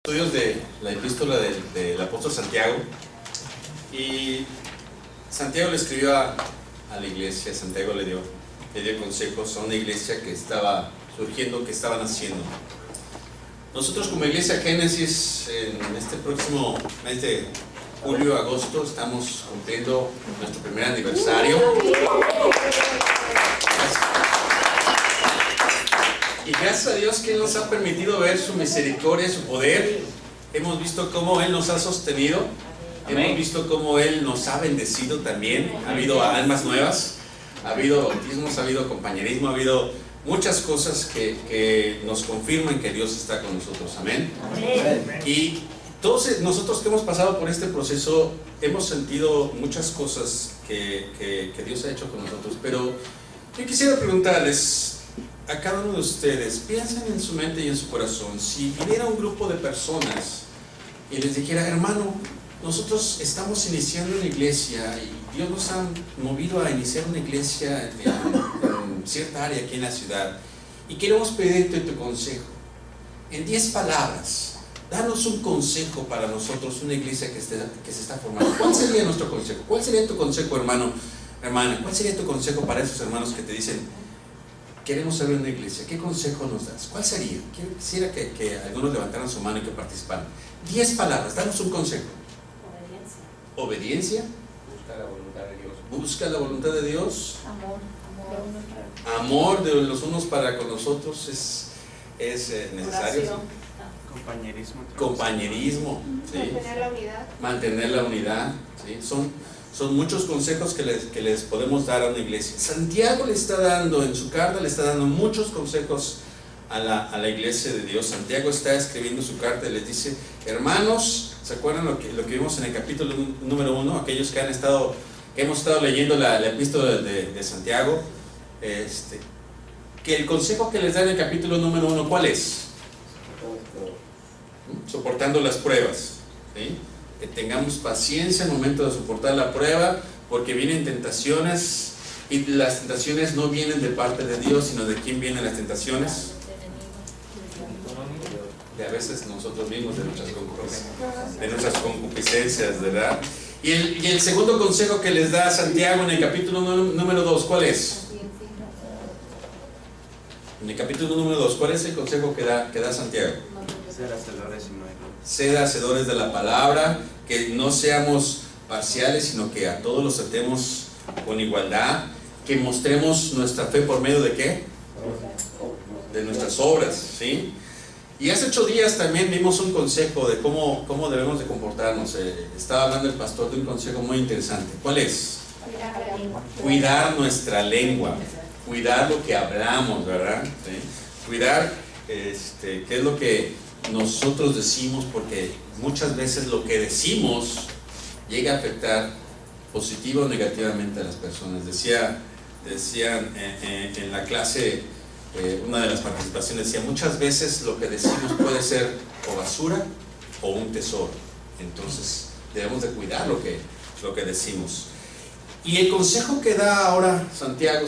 Estudios de la epístola del apóstol Santiago, y Santiago le escribió a la iglesia. Santiago le dio consejos a una iglesia que estaba surgiendo, que estaba naciendo. Nosotros como iglesia Génesis, en este próximo mes de julio-agosto, estamos cumpliendo nuestro primer aniversario. Y gracias a Dios que Él nos ha permitido ver su misericordia, su poder. Hemos visto cómo Él nos ha sostenido. Amén. Hemos visto cómo Él nos ha bendecido también. Ha habido almas nuevas, ha habido bautismos, ha habido compañerismo, ha habido muchas cosas que nos confirman que Dios está con nosotros. Amén. Amén. Y todos nosotros que hemos pasado por este proceso hemos sentido muchas cosas que Dios ha hecho con nosotros. Pero yo quisiera preguntarles a cada uno de ustedes, piensen en su mente y en su corazón, si viniera un grupo de personas y les dijera: hermano, nosotros estamos iniciando una iglesia y Dios nos ha movido a iniciar una iglesia en cierta área aquí en la ciudad, y queremos pedirte tu consejo. En 10 palabras, danos un consejo para nosotros, una iglesia que se está formando. ¿Cuál sería nuestro consejo? ¿Cuál sería tu consejo, hermano, hermana? ¿Cuál sería tu consejo para esos hermanos que te dicen: queremos abrir una iglesia? ¿Qué consejo nos das? ¿Cuál sería? Quisiera que algunos levantaran su mano y que participaran. 10 palabras, danos un consejo. Obediencia. Busca la voluntad de Dios. Busca la voluntad de Dios. Amor. Amor de los unos para con los otros es necesario. ¿Sí? Compañerismo. ¿Sí? Mantener la unidad. Mantener la unidad. ¿Sí? Son muchos consejos que les podemos dar a una iglesia. Santiago le está dando, en su carta, le está dando muchos consejos a la iglesia de Dios. Santiago está escribiendo su carta y les dice: hermanos, ¿se acuerdan lo que vimos en el capítulo número 1? Aquellos que hemos estado leyendo la epístola de Santiago, que el consejo que les da en el capítulo número 1, ¿cuál es? Soportando las pruebas, ¿sí? Que tengamos paciencia en el momento de soportar la prueba, porque vienen tentaciones, y las tentaciones no vienen de parte de Dios, sino de quién vienen las tentaciones. De a veces nosotros mismos, de nuestras concupiscencias, ¿verdad? Y el segundo consejo que les da Santiago en el capítulo número 2, ¿cuál es? En el capítulo número 2, ¿cuál es el consejo que da Santiago? Ser hacedores y no errores. Ser hacedores de la palabra, que no seamos parciales, sino que a todos los tratemos con igualdad, que mostremos nuestra fe por medio de ¿qué? De nuestras obras, ¿sí? Y hace 8 días también vimos un consejo de cómo debemos de comportarnos. Estaba hablando el pastor de un consejo muy interesante. ¿Cuál es? Cuidar nuestra lengua, cuidar lo que hablamos, ¿verdad? ¿Sí? Cuidar qué es lo que nosotros decimos, porque muchas veces lo que decimos llega a afectar positiva o negativamente a las personas. Decían en la clase, una de las participaciones decía: muchas veces lo que decimos puede ser o basura o un tesoro. Entonces debemos de cuidar lo que decimos. Y el consejo que da ahora Santiago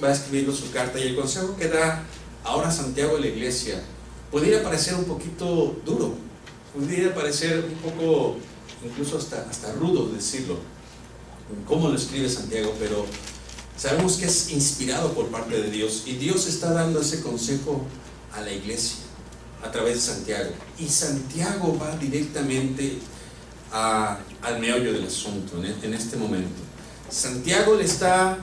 va escribiendo su carta, y el consejo que da ahora Santiago a la iglesia pudiera parecer un poquito duro, pudiera parecer un poco, incluso hasta rudo decirlo, cómo lo escribe Santiago, pero sabemos que es inspirado por parte de Dios, y Dios está dando ese consejo a la iglesia a través de Santiago. Y Santiago va directamente al meollo del asunto en este momento. Santiago le está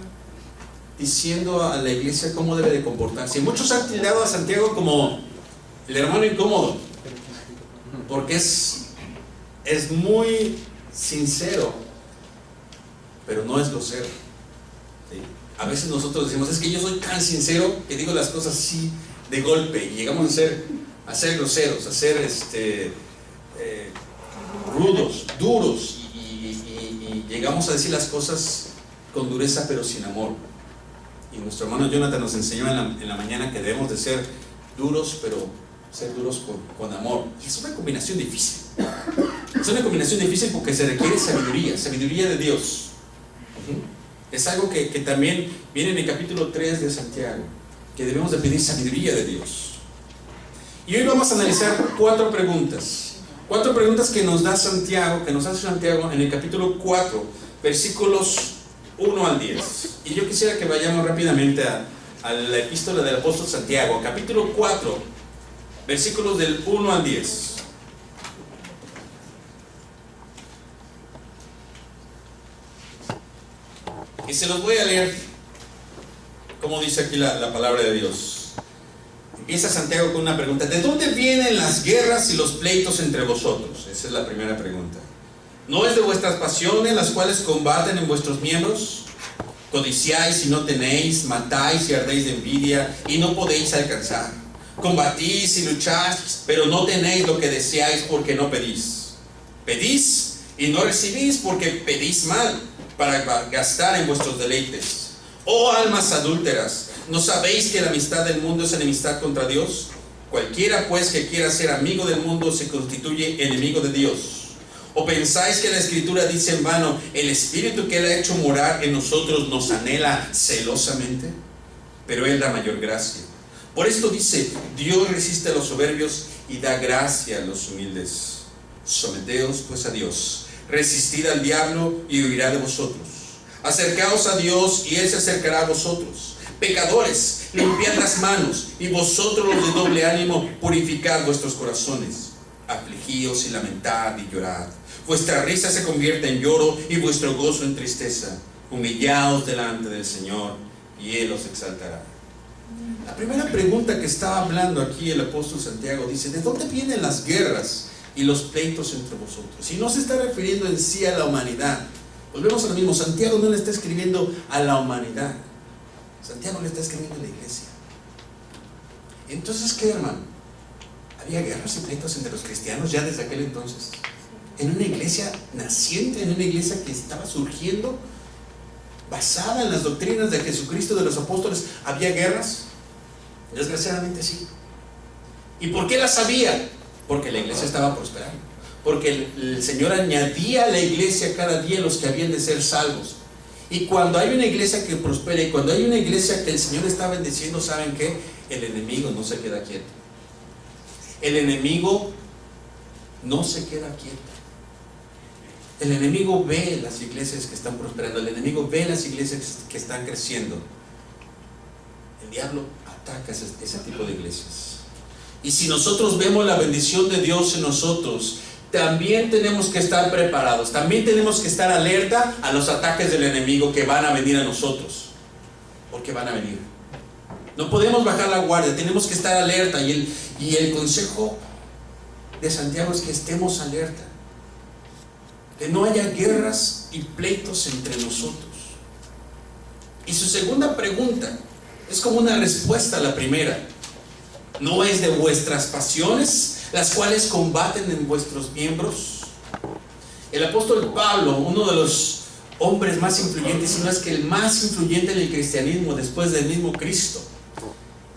diciendo a la iglesia cómo debe de comportarse. Y muchos han tildado a Santiago como el hermano incómodo, porque es muy sincero, pero no es grosero, ¿sí? A veces nosotros decimos: es que yo soy tan sincero que digo las cosas así de golpe, y llegamos a ser groseros, a ser rudos, duros, y llegamos a decir las cosas con dureza pero sin amor. Y nuestro hermano Jonathan nos enseñó en la mañana que debemos de ser duros, pero ser duros con amor. Y es una combinación difícil. Es una combinación difícil porque se requiere sabiduría de Dios. Es algo que también viene en el capítulo 3 de Santiago, que debemos de pedir sabiduría de Dios. Y hoy vamos a analizar 4 preguntas. 4 preguntas que nos da Santiago, que nos hace Santiago en el capítulo 4, versículos 1 al 10. Y yo quisiera que vayamos rápidamente a la epístola del apóstol Santiago, capítulo 4, versículos del 1 al 10. Y se los voy a leer, como dice aquí la palabra de Dios. Empieza Santiago con una pregunta: ¿de dónde vienen las guerras y los pleitos entre vosotros? Esa es la primera pregunta. ¿No es de vuestras pasiones las cuales combaten en vuestros miembros? Codiciáis y no tenéis, matáis y ardéis de envidia y no podéis alcanzar. Combatís y lucháis, pero no tenéis lo que deseáis porque no pedís. Pedís y no recibís porque pedís mal, para gastar en vuestros deleites. Oh almas adúlteras, ¿no sabéis que la amistad del mundo es enemistad contra Dios? Cualquiera pues que quiera ser amigo del mundo se constituye enemigo de Dios. ¿O pensáis que la Escritura dice en vano: el Espíritu que Él ha hecho morar en nosotros nos anhela celosamente? Pero Él da mayor gracia. Por esto dice: Dios resiste a los soberbios y da gracia a los humildes. Someteos pues a Dios. Resistid al diablo y huirá de vosotros. Acercaos a Dios y Él se acercará a vosotros. Pecadores, limpiad las manos, y vosotros los de doble ánimo, purificad vuestros corazones. Afligíos y lamentad y llorad. Vuestra risa se convierte en lloro y vuestro gozo en tristeza. Humillaos delante del Señor y Él os exaltará. La primera pregunta que está hablando aquí el apóstol Santiago dice: ¿de dónde vienen las guerras y los pleitos entre vosotros? Y no se está refiriendo en sí a la humanidad. Volvemos a lo mismo. Santiago no le está escribiendo a la humanidad. Santiago le está escribiendo a la iglesia. Entonces, ¿qué, hermano? Había guerras y pleitos entre los cristianos ya desde aquel entonces. En una iglesia naciente, en una iglesia que estaba surgiendo, basada en las doctrinas de Jesucristo, de los apóstoles, ¿había guerras? Desgraciadamente sí. ¿Y por qué las había? Porque la iglesia estaba prosperando. Porque el Señor añadía a la iglesia cada día los que habían de ser salvos. Y cuando hay una iglesia que prospera, y cuando hay una iglesia que el Señor está bendeciendo, ¿saben qué? El enemigo no se queda quieto. El enemigo no se queda quieto. El enemigo ve las iglesias que están prosperando. El enemigo ve las iglesias que están creciendo. El diablo ataca ese tipo de iglesias. Y si nosotros vemos la bendición de Dios en nosotros, también tenemos que estar preparados. También tenemos que estar alerta a los ataques del enemigo que van a venir a nosotros. Porque van a venir. No podemos bajar la guardia, tenemos que estar alerta. Y el consejo de Santiago es que estemos alerta. Que no haya guerras y pleitos entre nosotros. Y su segunda pregunta es como una respuesta a la primera. ¿No es de vuestras pasiones las cuales combaten en vuestros miembros? El apóstol Pablo, uno de los hombres más influyentes, si no es que el más influyente en el cristianismo después del mismo Cristo,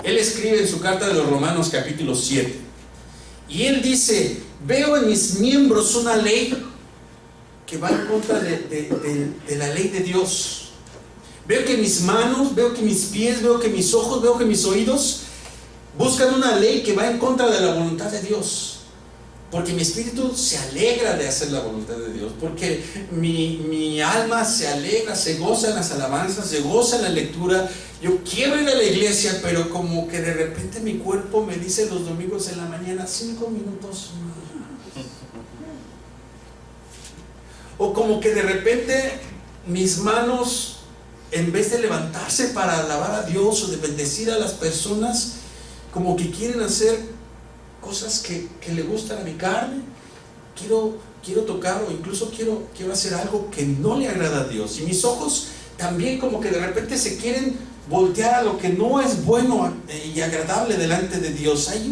él escribe en su carta de los Romanos capítulo 7, y él dice: veo en mis miembros una ley que va en contra de la ley de Dios. Veo que mis manos, veo que mis pies, veo que mis ojos, veo que mis oídos buscan una ley que va en contra de la voluntad de Dios. Porque mi espíritu se alegra de hacer la voluntad de Dios. Porque mi alma se alegra, se goza en las alabanzas, se goza en la lectura. Yo quiero ir a la iglesia, pero como que de repente mi cuerpo me dice los domingos en la mañana: 5 minutos más. O como que de repente mis manos, en vez de levantarse para alabar a Dios o de bendecir a las personas, como que quieren hacer cosas que le gustan a mi carne. Quiero tocar, o incluso quiero hacer algo que no le agrada a Dios. Y mis ojos también como que de repente se quieren voltear a lo que no es bueno y agradable delante de Dios. Hay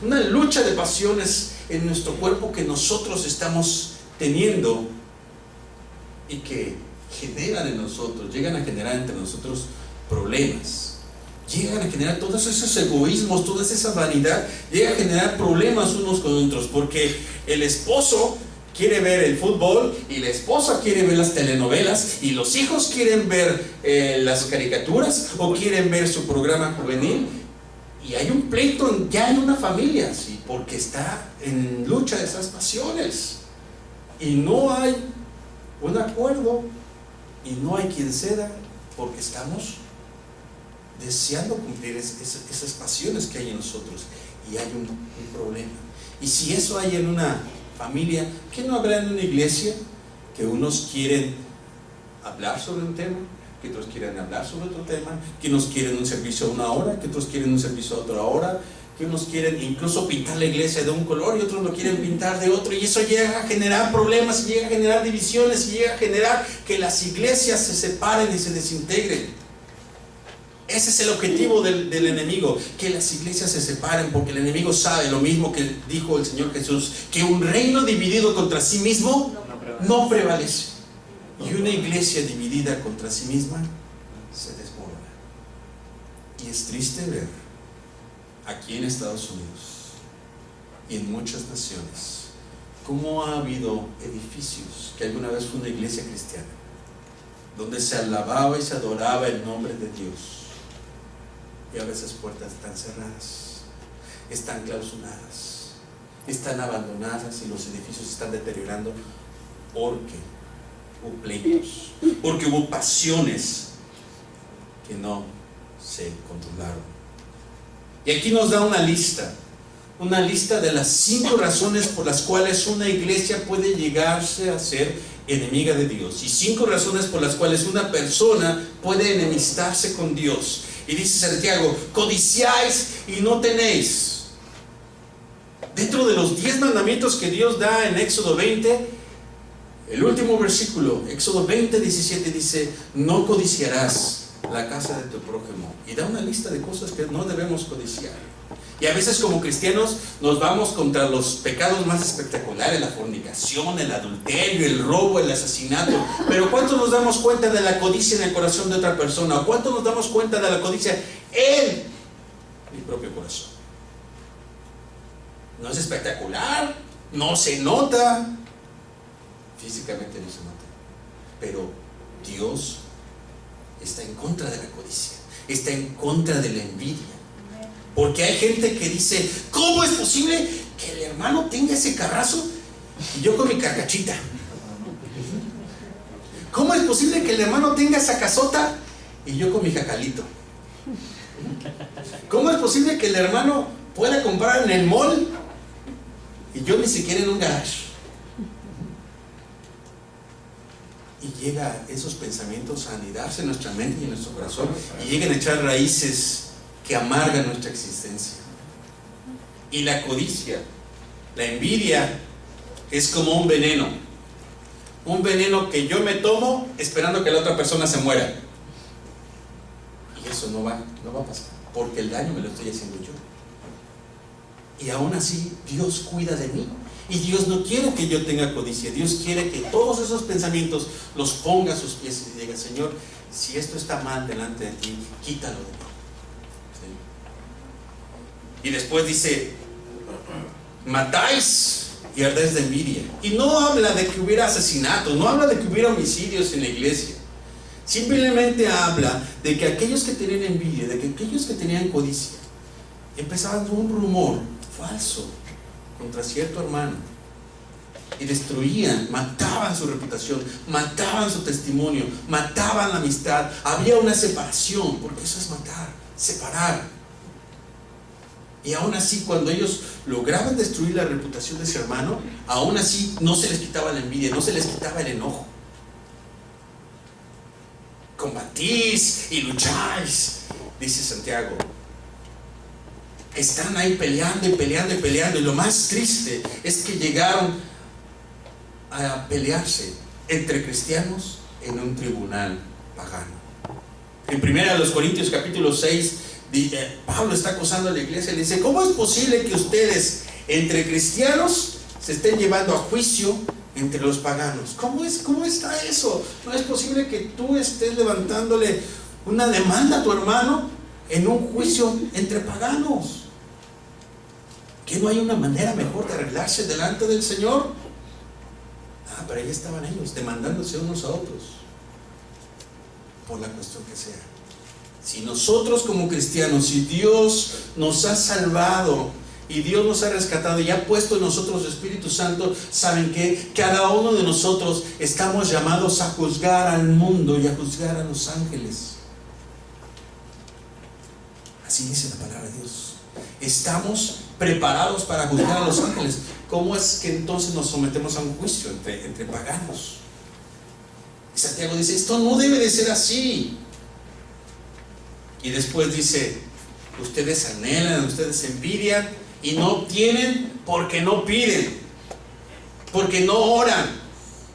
una lucha de pasiones en nuestro cuerpo que nosotros estamos teniendo y que generan en nosotros, llegan a generar entre nosotros problemas. Llegan a generar todos esos egoísmos, toda esa vanidad, llega a generar problemas unos con otros, porque el esposo quiere ver el fútbol y la esposa quiere ver las telenovelas y los hijos quieren ver las caricaturas o quieren ver su programa juvenil, Y hay un pleito ya en una familia, ¿sí? Porque está en lucha de esas pasiones. Y no hay un acuerdo, y no hay quien ceda, porque estamos deseando cumplir esas pasiones que hay en nosotros. Y hay un problema. Y si eso hay en una familia, ¿qué no habrá en una iglesia? Que unos quieren hablar sobre un tema, que otros quieren hablar sobre otro tema, que unos quieren un servicio a una hora, que otros quieren un servicio a otra hora, que unos quieren incluso pintar la iglesia de un color y otros lo quieren pintar de otro, y eso llega a generar problemas, y llega a generar divisiones, y llega a generar que las iglesias se separen y se desintegren. Ese es el objetivo del enemigo, que las iglesias se separen, porque el enemigo sabe lo mismo que dijo el Señor Jesús, que un reino dividido contra sí mismo no prevalece. Y una iglesia dividida contra sí misma se desmorona. Y es triste ver aquí en Estados Unidos y en muchas naciones cómo ha habido edificios que alguna vez fue una iglesia cristiana, donde se alababa y se adoraba el nombre de Dios, y ahora esas puertas están cerradas, están clausuradas, están abandonadas, y los edificios se están deteriorando porque hubo pleitos, porque hubo pasiones que no se controlaron. Y aquí nos da una lista de las 5 razones por las cuales una iglesia puede llegarse a ser enemiga de Dios, y 5 razones por las cuales una persona puede enemistarse con Dios. Y dice Santiago: codiciáis y no tenéis. Dentro de los 10 mandamientos que Dios da en Éxodo 20, el último versículo, Éxodo 20, 17, dice: no codiciarás la casa de tu prójimo. Y da una lista de cosas que no debemos codiciar. Y a veces como cristianos nos vamos contra los pecados más espectaculares: la fornicación, el adulterio, el robo, el asesinato. Pero ¿cuánto nos damos cuenta de la codicia en el corazón de otra persona? ¿O cuánto nos damos cuenta de la codicia en mi propio corazón? No es espectacular, no se nota, físicamente no se nota, pero Dios está en contra de la codicia, está en contra de la envidia. Porque hay gente que dice: ¿cómo es posible que el hermano tenga ese carrazo y yo con mi carcachita? ¿Cómo es posible que el hermano tenga esa casota y yo con mi jacalito? ¿Cómo es posible que el hermano pueda comprar en el mall y yo ni siquiera en un garage? Y llega esos pensamientos a anidarse en nuestra mente y en nuestro corazón, y llegan a echar raíces que amargan nuestra existencia. Y la codicia, la envidia, es como un veneno que yo me tomo esperando que la otra persona se muera. Y eso no va a pasar, porque el daño me lo estoy haciendo yo. Y aún así Dios cuida de mí. Y Dios no quiere que yo tenga codicia. Dios quiere que todos esos pensamientos los ponga a sus pies y diga: Señor, si esto está mal delante de ti, quítalo de mí. ¿Sí? Y después dice: matáis y ardéis de envidia. Y no habla de que hubiera asesinatos, no habla de que hubiera homicidios en la iglesia. Simplemente habla de que aquellos que tenían envidia, de que aquellos que tenían codicia, empezaban un rumor falso contra cierto hermano, y destruían, mataban su reputación, mataban su testimonio, mataban la amistad. Había una separación, porque eso es matar, separar. Y aún así, cuando ellos lograban destruir la reputación de ese hermano, aún así no se les quitaba la envidia, no se les quitaba el enojo. Combatís y lucháis, dice Santiago. Están ahí peleando y peleando y peleando, y lo más triste es que llegaron a pelearse entre cristianos en un tribunal pagano. En 1 Corintios capítulo 6, Pablo está acusando a la iglesia y le dice: ¿cómo es posible que ustedes entre cristianos se estén llevando a juicio entre los paganos? ¿Cómo está eso? No es posible que tú estés levantándole una demanda a tu hermano en un juicio entre paganos. ¿Que no hay una manera mejor de arreglarse delante del Señor? Pero ahí estaban ellos demandándose unos a otros por la cuestión que sea. Si nosotros como cristianos, si Dios nos ha salvado y Dios nos ha rescatado y ha puesto en nosotros el Espíritu Santo, ¿saben qué? Cada uno de nosotros estamos llamados a juzgar al mundo y a juzgar a los ángeles. Así dice la palabra de Dios. Estamos preparados para juzgar a los ángeles. ¿Cómo es que entonces nos sometemos a un juicio entre paganos? Y Santiago dice, esto no debe de ser así. Y después dice, ustedes anhelan, ustedes envidian y no obtienen porque no piden, porque no oran,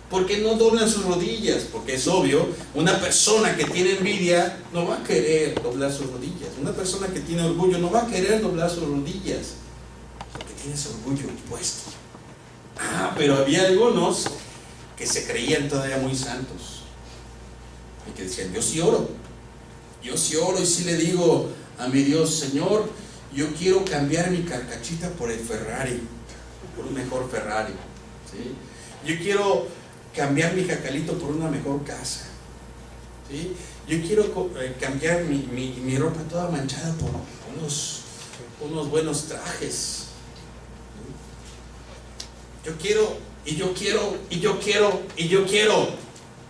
porque no doblan sus rodillas. Porque es obvio, una persona que tiene envidia no va a querer doblar sus rodillas. Una persona que tiene orgullo no va a querer doblar sus rodillas, porque tiene ese orgullo puesto. Pero había algunos que se creían todavía muy santos y que decían, yo sí oro y sí le digo a mi Dios, Señor, yo quiero cambiar mi carcachita por el Ferrari, por un mejor Ferrari, ¿sí? Yo quiero cambiar mi jacalito por una mejor casa, ¿sí? Yo quiero cambiar mi ropa toda manchada por unos buenos trajes, ¿sí? Yo quiero, y yo quiero, y yo quiero, y yo quiero.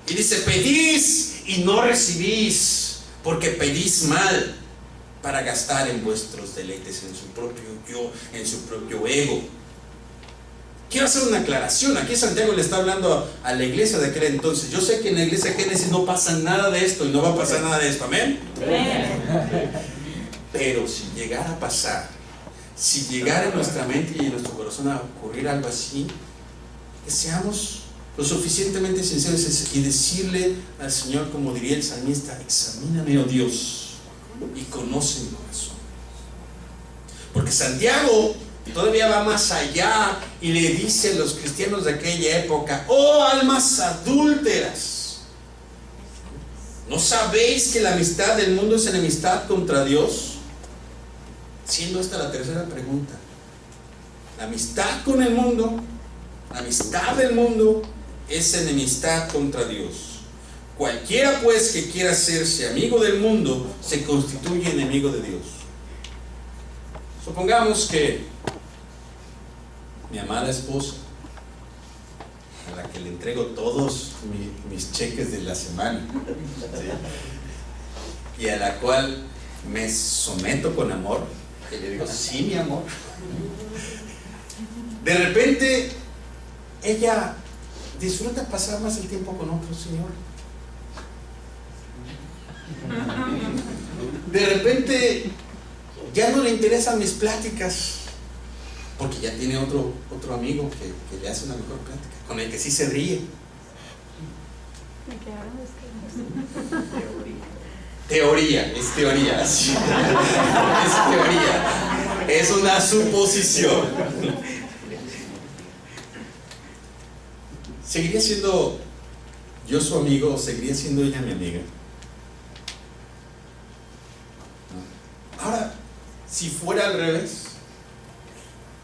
Y dice, pedís y no recibís, porque pedís mal para gastar en vuestros deleites, en su propio yo, en su propio ego. Quiero hacer una aclaración. Aquí Santiago le está hablando a la iglesia de aquel entonces. Yo sé que en la iglesia de Génesis no pasa nada de esto y no va a pasar nada de esto, amén. Pero si llegara a pasar, si llegara en nuestra mente y en nuestro corazón a ocurrir algo así, que seamos lo suficientemente sinceros y decirle al Señor, como diría el salmista, examíname, oh Dios, y conoce mi corazón. Porque Santiago todavía va más allá y le dice a los cristianos de aquella época, oh almas adúlteras, ¿no sabéis que la amistad del mundo es enemistad contra Dios? Siendo esta la tercera pregunta. La amistad con el mundo, la amistad del mundo es enemistad contra Dios. Cualquiera pues que quiera hacerse amigo del mundo se constituye enemigo de Dios. Supongamos que mi amada esposa, a la que le entrego todos mis cheques de la semana, ¿sí? Y a la cual me someto con amor, que le digo, sí, mi amor, de repente ella disfruta pasar más el tiempo con otro señor. De repente ya no le interesan mis pláticas, porque ya tiene otro amigo que le hace una mejor plática, con el que sí se ríe. Teoría, es teoría, sí. Es teoría, es una suposición. ¿Seguiría siendo yo su amigo o seguiría siendo ella mi amiga? No. Ahora, si fuera al revés,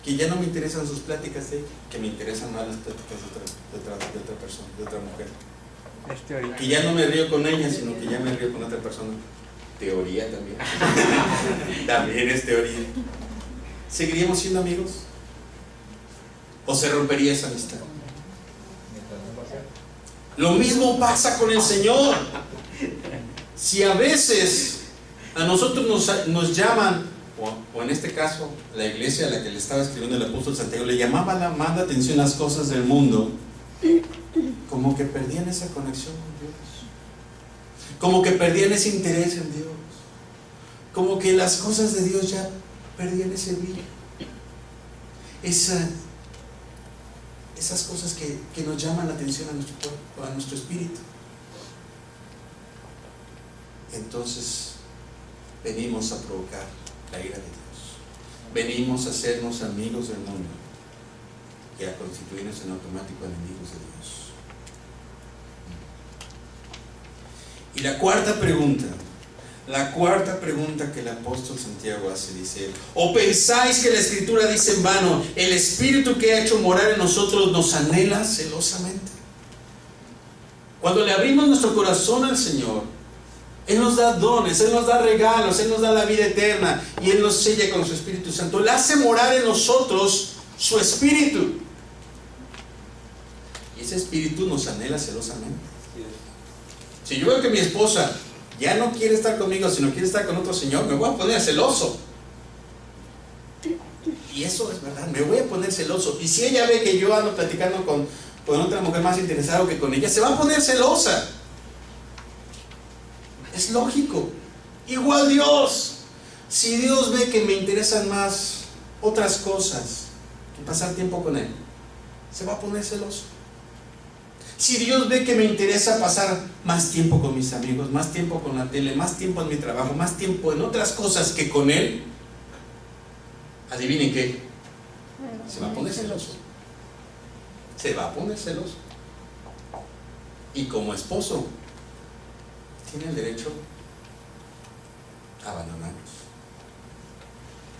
que ya no me interesan sus pláticas de ella, que me interesan más las pláticas de otra persona, de otra mujer. Es teoría. Que ya no me río con ella, sino que ya me río con otra persona. Teoría también. También es teoría. ¿Seguiríamos siendo amigos? ¿O se rompería esa amistad? Lo mismo pasa con el Señor. Si a veces a nosotros nos llaman, o en este caso la iglesia a la que le estaba escribiendo el apóstol Santiago, le llamaba más la atención las cosas del mundo, como que perdían esa conexión con Dios, como que perdían ese interés en Dios, como que las cosas de Dios ya perdían ese brillo, esas cosas que nos llaman la atención a nuestro cuerpo, a nuestro espíritu. Entonces venimos a provocar la ira de Dios, venimos a hacernos amigos del mundo y a constituirnos en automático enemigos de Dios. Y la cuarta pregunta que el apóstol Santiago hace, dice: ¿o pensáis que la Escritura dice en vano, el Espíritu que ha hecho morar en nosotros nos anhela celosamente? Cuando le abrimos nuestro corazón al Señor, Él nos da dones, Él nos da regalos, Él nos da la vida eterna y Él nos sella con su Espíritu Santo. Él hace morar en nosotros su Espíritu. Y ese Espíritu nos anhela celosamente. Si yo veo que mi esposa ya no quiere estar conmigo, sino quiere estar con otro señor, me voy a poner celoso. Y eso es verdad, me voy a poner celoso. Y si ella ve que yo ando platicando con otra mujer más interesada que con ella, se va a poner celosa. Es lógico. Igual Dios. Si Dios ve que me interesan más otras cosas que pasar tiempo con Él, se va a poner celoso. Si Dios ve que me interesa pasar más tiempo con mis amigos, más tiempo con la tele, más tiempo en mi trabajo, más tiempo en otras cosas que con Él, adivinen qué, se va a poner celoso. Se va a poner celoso. Y como esposo, tiene el derecho a abandonarnos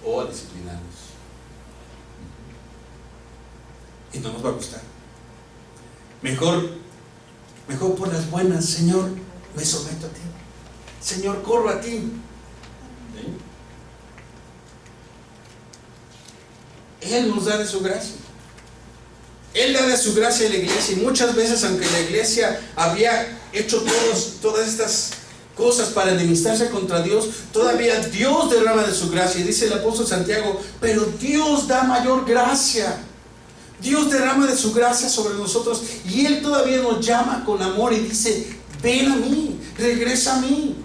o a disciplinarnos. Y no nos va a gustar. Mejor por las buenas, Señor, me someto a ti. Señor, corro a ti. ¿Sí? Él nos da de su gracia. Él da de su gracia a la iglesia. Y muchas veces, aunque la iglesia había hecho todas estas cosas para enemistarse contra Dios, todavía Dios derrama de su gracia. Y dice el apóstol Santiago, pero Dios da mayor gracia. Dios derrama de su gracia sobre nosotros y Él todavía nos llama con amor y dice, ven a mí, regresa a mí.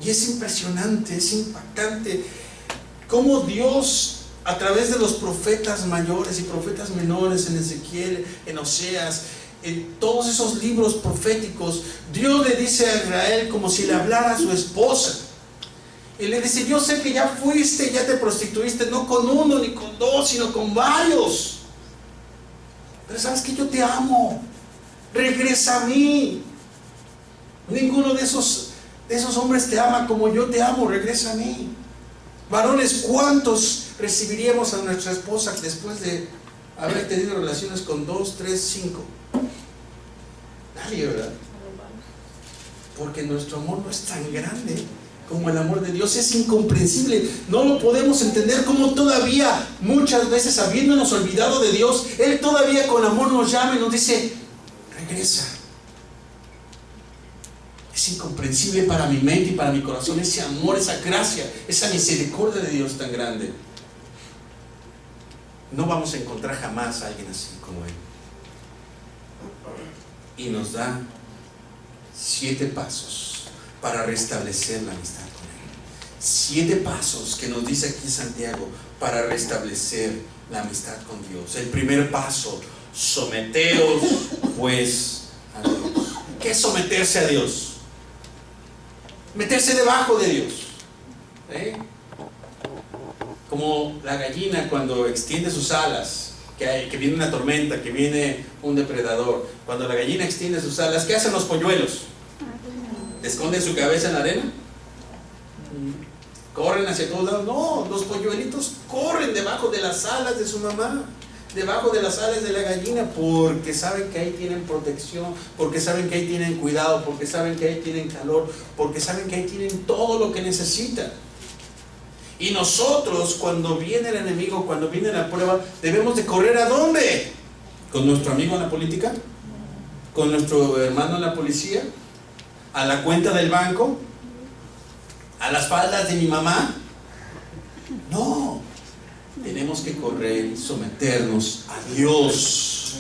Y es impresionante, es impactante cómo Dios, a través de los profetas mayores y profetas menores, en Ezequiel, en Oseas, en todos esos libros proféticos, Dios le dice a Israel como si le hablara a su esposa. Y le dice, yo sé que ya fuiste, ya te prostituiste, no con uno ni con dos, sino con varios. Pero sabes que yo te amo. Regresa a mí. Ninguno de esos hombres te ama como yo te amo. Regresa a mí. Varones, ¿cuántos recibiríamos a nuestra esposa después de haber tenido relaciones con 2, 3, 5? Nadie, ¿verdad? Porque nuestro amor no es tan grande como el amor de Dios. Es incomprensible, no lo podemos entender como todavía muchas veces, habiéndonos olvidado de Dios, Él todavía con amor nos llama y nos dice, regresa. Es incomprensible para mi mente y para mi corazón ese amor, esa gracia, esa misericordia de Dios tan grande. No vamos a encontrar jamás a alguien así como Él. Y nos da 7 pasos para restablecer la amistad con Él. 7 pasos que nos dice aquí Santiago para restablecer la amistad con Dios. El primer paso, someteos pues a Dios. ¿Qué es someterse a Dios? Meterse debajo de Dios. Como la gallina cuando extiende sus alas, que viene una tormenta, que viene un depredador. Cuando la gallina extiende sus alas, ¿qué hacen los polluelos? ¿Esconden su cabeza en la arena? ¿Corren hacia todos lados? No, los polluelitos corren debajo de las alas de su mamá, debajo de las alas de la gallina, porque saben que ahí tienen protección, porque saben que ahí tienen cuidado, porque saben que ahí tienen calor, porque saben que ahí tienen todo lo que necesitan. Y nosotros, cuando viene el enemigo, cuando viene la prueba, debemos de correr ¿a dónde? ¿Con nuestro amigo en la política? ¿Con nuestro hermano en la policía? ¿A la cuenta del banco? ¿A las faldas de mi mamá? No, tenemos que correr y someternos a Dios,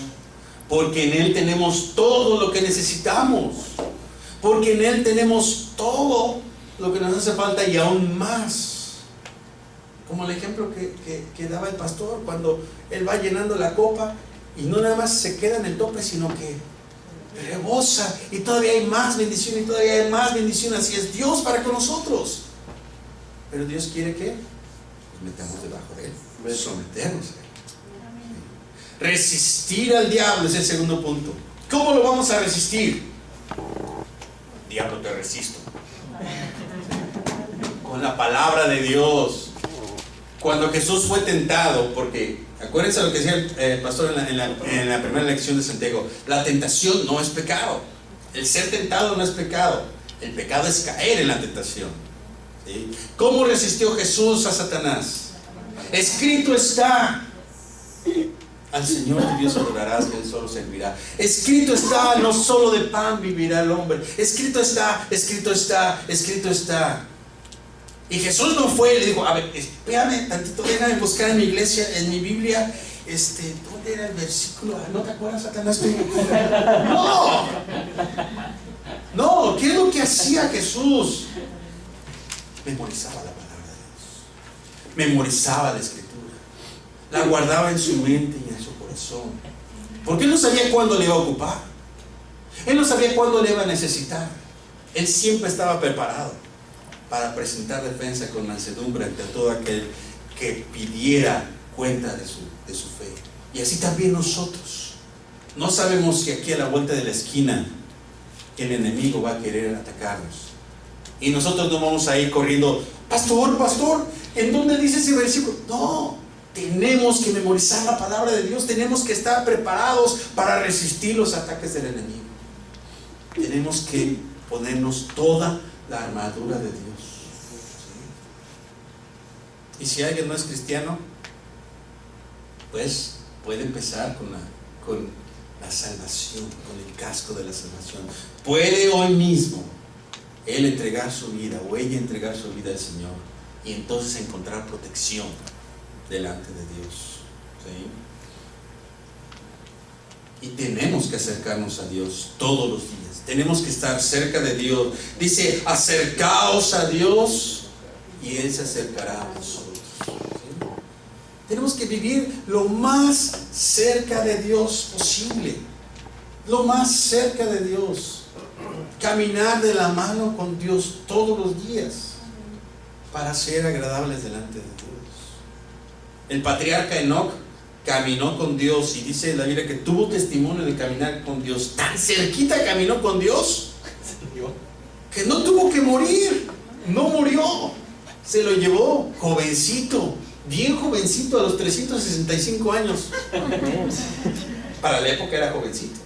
porque en Él tenemos todo lo que necesitamos, porque en Él tenemos todo lo que nos hace falta y aún más. Como el ejemplo que daba el pastor, cuando él va llenando la copa y no nada más se queda en el tope, sino que rebosa y todavía hay más bendición y todavía hay más bendición. Así es Dios para con nosotros. Pero Dios quiere que nos metamos debajo de Él, someternos a Él. Resistir al diablo es el segundo punto. ¿Cómo lo vamos a resistir? Diablo, te resisto. Con la palabra de Dios. Cuando Jesús fue tentado, porque acuérdense lo que decía el pastor en la primera lección de Santiago, la tentación no es pecado. El ser tentado no es pecado. El pecado es caer en la tentación. ¿Sí? ¿Cómo resistió Jesús a Satanás? Escrito está: al Señor tu Dios adorarás y Él solo servirá. Escrito está: no solo de pan vivirá el hombre. Escrito está, escrito está, escrito está. Y Jesús no fue y le dijo: a ver, espérame tantito, déjame buscar en mi iglesia, en mi Biblia, ¿dónde era el versículo? ¿No te acuerdas, Satanás? No. No, ¿qué es lo que hacía Jesús? Memorizaba la palabra de Dios. Memorizaba la escritura. La guardaba en su mente y en su corazón. Porque Él no sabía cuándo le iba a ocupar. Él no sabía cuándo le iba a necesitar. Él siempre estaba preparado para presentar defensa con mansedumbre ante todo aquel que pidiera cuenta de su fe. Y así también nosotros. No sabemos que aquí a la vuelta de la esquina el enemigo va a querer atacarnos. Y nosotros no vamos a ir corriendo: pastor, ¿en dónde dice ese versículo? No, tenemos que memorizar la palabra de Dios. Tenemos que estar preparados para resistir los ataques del enemigo. Tenemos que ponernos toda la armadura de Dios. ¿Sí? Y si alguien no es cristiano, pues puede empezar con la salvación, con el casco de la salvación. Puede hoy mismo él entregar su vida o ella entregar su vida al Señor y entonces encontrar protección delante de Dios. ¿Sí? Y tenemos que acercarnos a Dios todos los días. Tenemos que estar cerca de Dios. Dice: acercaos a Dios y Él se acercará a vosotros. ¿Sí? Tenemos que vivir lo más cerca de Dios posible. Lo más cerca de Dios. Caminar de la mano con Dios todos los días para ser agradables delante de Dios. El patriarca Enoc caminó con Dios y dice la Biblia que tuvo testimonio de caminar con Dios. Tan cerquita caminó con Dios que no tuvo que morir. No murió. Se lo llevó jovencito, bien jovencito, a los 365 años. Para la época era jovencito.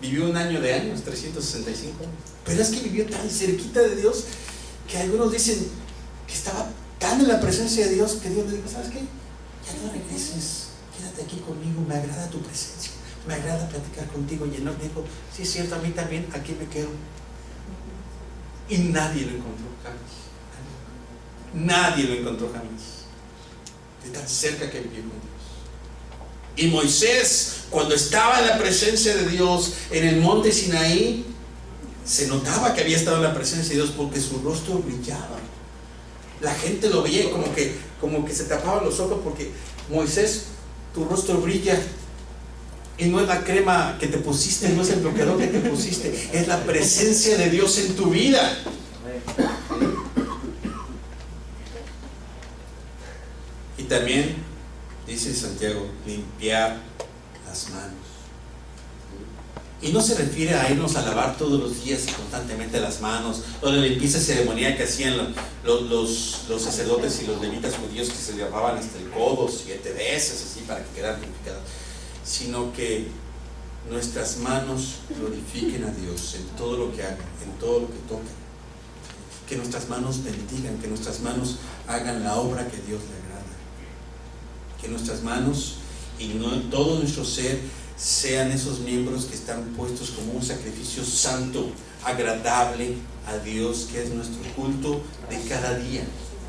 Vivió 1 año de años, 365 años. Pero es que vivió tan cerquita de Dios que algunos dicen que estaba tan en la presencia de Dios que Dios le dijo: ¿sabes qué? Ya no regreses, quédate aquí conmigo, me agrada tu presencia, me agrada platicar contigo. Y Enoc dijo: sí, es cierto, a mí también, aquí me quedo. Y nadie lo encontró jamás. Nadie lo encontró jamás. De tan cerca que vivió con Dios. Y Moisés, cuando estaba en la presencia de Dios en el monte Sinaí, se notaba que había estado en la presencia de Dios porque su rostro brillaba. La gente lo veía como que se tapaban los ojos porque: Moisés, tu rostro brilla. Y no es la crema que te pusiste, no es el bloqueador que te pusiste, es la presencia de Dios en tu vida. Y también dice Santiago: limpiar las manos. Y no se refiere a irnos a lavar todos los días y constantemente las manos, o la limpieza ceremonial que hacían los sacerdotes y los levitas judíos, que se lavaban hasta el codo 7 veces así para que quedaran purificadas, sino que nuestras manos glorifiquen a Dios en todo lo que hagan, en todo lo que toquen. Que nuestras manos bendigan, que nuestras manos hagan la obra que Dios le agrada. Que nuestras manos y todo nuestro ser sean esos miembros que están puestos como un sacrificio santo, agradable a Dios, que es nuestro culto de cada día.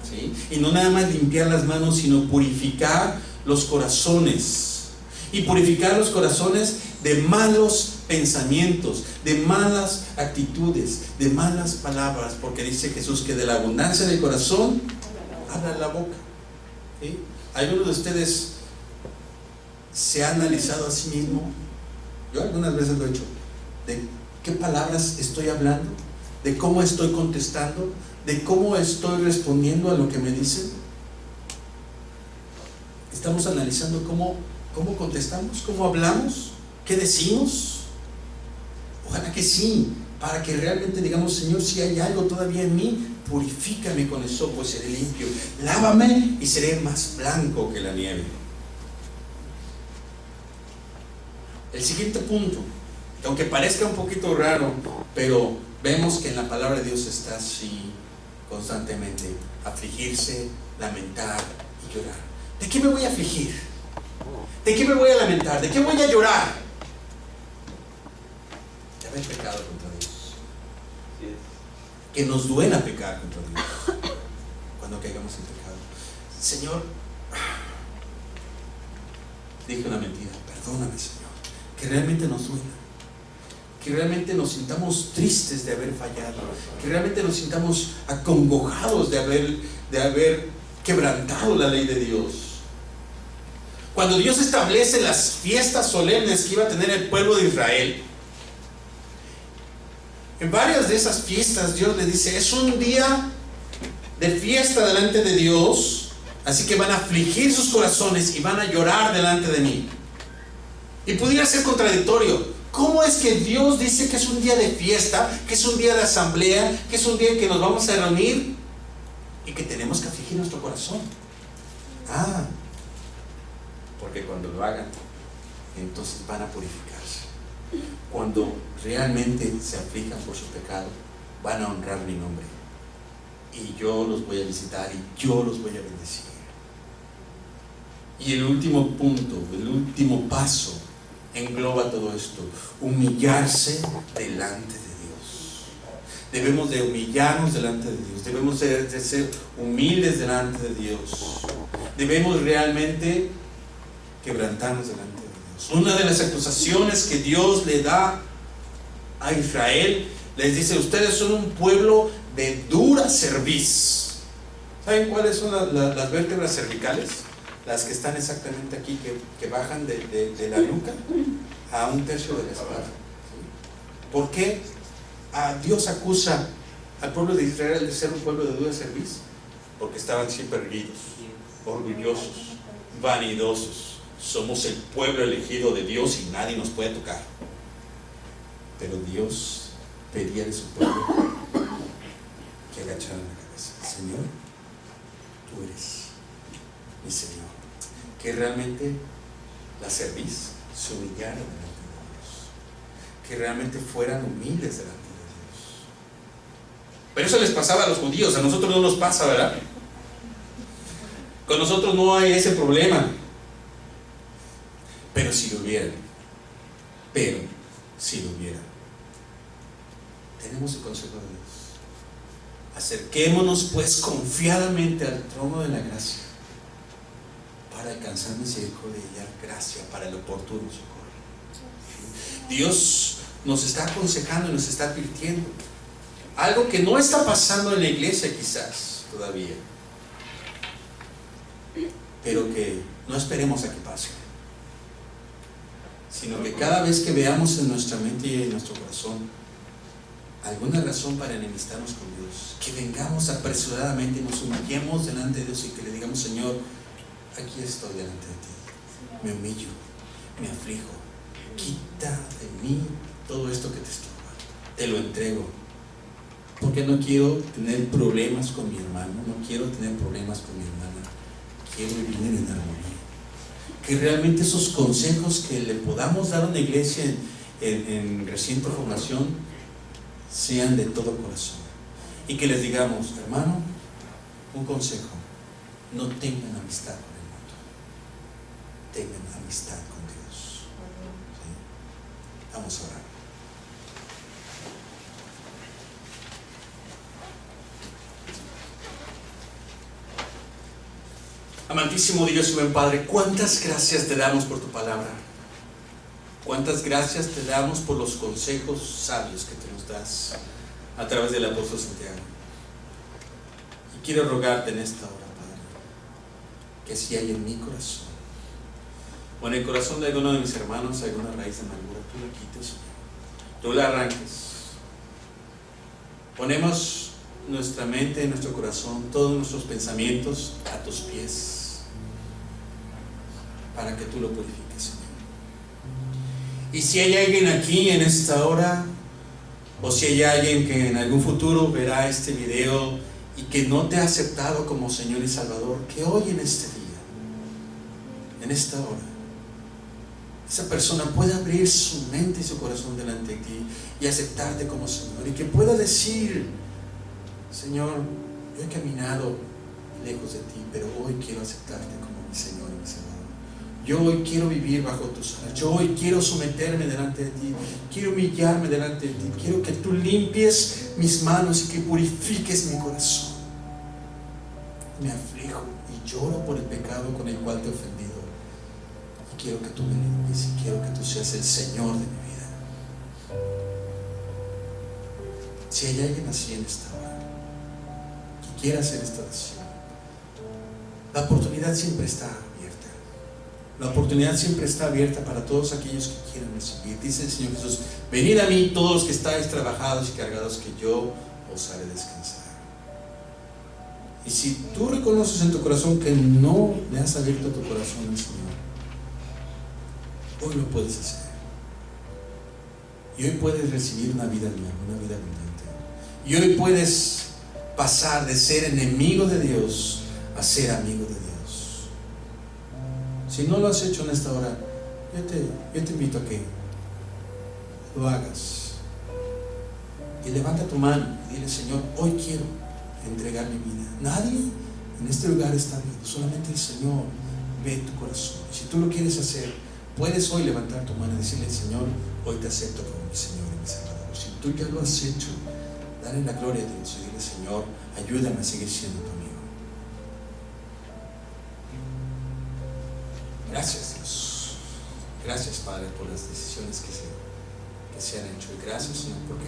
¿Sí? Y no nada más limpiar las manos, sino purificar los corazones. Y purificar los corazones de malos pensamientos, de malas actitudes, de malas palabras, porque dice Jesús que de la abundancia del corazón habla la boca. ¿Sí? ¿Alguno de ustedes se ha analizado a sí mismo? Yo algunas veces lo he hecho. ¿De qué palabras estoy hablando? ¿De cómo estoy contestando? ¿De cómo estoy respondiendo a lo que me dicen? ¿Estamos analizando cómo contestamos? ¿Cómo hablamos? ¿Qué decimos? Ojalá que sí, para que realmente digamos: Señor, si hay algo todavía en mí, purifícame con eso, pues seré limpio. Lávame y seré más blanco que la nieve. El siguiente punto que aunque parezca un poquito raro, pero vemos que en la palabra de Dios está así constantemente: afligirse, lamentar y llorar. ¿De qué me voy a afligir? ¿De qué me voy a lamentar? ¿De qué voy a llorar? De haber pecado contra Dios. Que nos duela pecar contra Dios cuando caigamos en pecado. Señor, dije una mentira, perdóname, Señor. Que realmente nos duela, que realmente nos sintamos tristes de haber fallado, que realmente nos sintamos acongojados de haber quebrantado la ley de Dios. Cuando Dios establece las fiestas solemnes que iba a tener el pueblo de Israel, en varias de esas fiestas Dios le dice: es un día de fiesta delante de Dios, así que van a afligir sus corazones y van a llorar delante de mí. Y pudiera ser contradictorio. ¿Cómo es que Dios dice que es un día de fiesta, que es un día de asamblea, que es un día en que nos vamos a reunir y que tenemos que afligir nuestro corazón? Porque cuando lo hagan, entonces van a purificarse. Cuando realmente se aflijan por su pecado, van a honrar mi nombre, y yo los voy a visitar y yo los voy a bendecir. Y el último punto, el último paso engloba todo esto: humillarse delante de Dios. Debemos de humillarnos delante de Dios, debemos de ser humildes delante de Dios, debemos realmente quebrantarnos delante de Dios. Una de las acusaciones que Dios le da a Israel, les dice: ustedes son un pueblo de dura cerviz. ¿Saben cuáles son las vértebras cervicales? Las que están exactamente aquí, que bajan de la nuca a un tercio de la espalda. ¿Por qué Dios acusa al pueblo de Israel de ser un pueblo de dura cerviz? Porque estaban siempre erguidos, orgullosos, vanidosos. Somos el pueblo elegido de Dios y nadie nos puede tocar. Pero Dios pedía de su pueblo que agacharan la cabeza. Señor, tú eres mi Señor. Que realmente la cerviz se humillara delante de Dios, que realmente fueran humildes delante de Dios. Pero eso les pasaba a los judíos, a nosotros no nos pasa, ¿verdad? Con nosotros no hay ese problema. Pero si lo hubiera, tenemos el consejo de Dios: acerquémonos pues confiadamente al trono de la gracia, para alcanzar misericordia y hallar gracia para el oportuno socorro. Dios nos está aconsejando y nos está advirtiendo algo que no está pasando en la iglesia quizás todavía, pero que no esperemos a que pase, sino que cada vez que veamos en nuestra mente y en nuestro corazón alguna razón para enemistarnos con Dios, que vengamos apresuradamente y nos humillemos delante de Dios y que le digamos: Señor, aquí estoy delante de ti, me humillo, me aflijo, quita de mí todo esto que te estorba, te lo entrego, porque no quiero tener problemas con mi hermano, no quiero tener problemas con mi hermana, quiero vivir en armonía. Que realmente esos consejos que le podamos dar a una iglesia en recién formación sean de todo corazón, y que les digamos: hermano, un consejo: no tengan amistad con el mundo, tengan amistad con Dios. ¿Sí? Vamos a orar. Amantísimo Dios y buen Padre, cuántas gracias te damos por tu palabra, cuántas gracias te damos por los consejos sabios que te nos das a través del apóstol Santiago. Y quiero rogarte en esta hora, Padre, que si hay en mi corazón o en el corazón de alguno de mis hermanos alguna raíz de amargura, tú la quites, Señor, tú la arranques. Ponemos nuestra mente y nuestro corazón, todos nuestros pensamientos a tus pies, para que tú lo purifiques, Señor. Y si hay alguien aquí en esta hora, o si hay alguien que en algún futuro verá este video y que no te ha aceptado como Señor y Salvador, que hoy en este día, en esta hora, esa persona pueda abrir su mente y su corazón delante de ti y aceptarte como Señor, y que pueda decir: Señor, yo he caminado lejos de ti, pero hoy quiero aceptarte como mi Señor y mi Salvador. Yo hoy quiero vivir bajo tus alas. Yo hoy quiero someterme delante de ti. Quiero humillarme delante de ti. Quiero que tú limpies mis manos y que purifiques mi corazón. Me aflijo y lloro por el pecado con el cual te he ofendido. Y quiero que tú me limpies y quiero que tú seas el Señor de mi vida. Si hay alguien así en esta hora que quiera hacer esta oración, la oportunidad siempre está abierta. La oportunidad siempre está abierta para todos aquellos que quieran recibir. Dice el Señor Jesús: venid a mí todos los que estáis trabajados y cargados, que yo os haré descansar. Y si tú reconoces en tu corazón que no le has abierto tu corazón al Señor, hoy lo puedes hacer. Y hoy puedes recibir una vida nueva, una vida abundante. Y hoy puedes pasar de ser enemigo de Dios a ser amigo de Dios. Si no lo has hecho en esta hora, yo te invito a que lo hagas. Y levanta tu mano y dile: Señor, hoy quiero entregar mi vida. Nadie en este lugar está viendo, solamente el Señor ve tu corazón. Si tú lo quieres hacer, puedes hoy levantar tu mano y decirle: Señor, hoy te acepto como mi Señor y mi Salvador. Si tú ya lo has hecho, dale la gloria a Dios y dile: Señor, ayúdame a seguir siendo tu amigo. Gracias, Dios. Gracias, Padre, por las decisiones que se han hecho. Y gracias, Señor, porque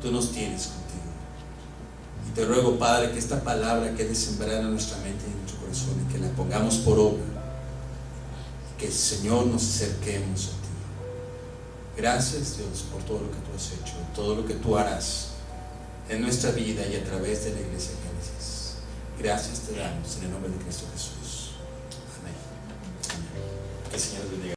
tú nos tienes contigo. Y te ruego, Padre, que esta palabra quede sembrada en nuestra mente y en nuestro corazón, y que la pongamos por obra. Que, Señor, nos acerquemos a ti. Gracias, Dios, por todo lo que tú has hecho, todo lo que tú harás en nuestra vida y a través de la iglesia Génesis. Gracias te damos en el nombre de Cristo Jesús. Amén. Amén. Que el Señor bendiga.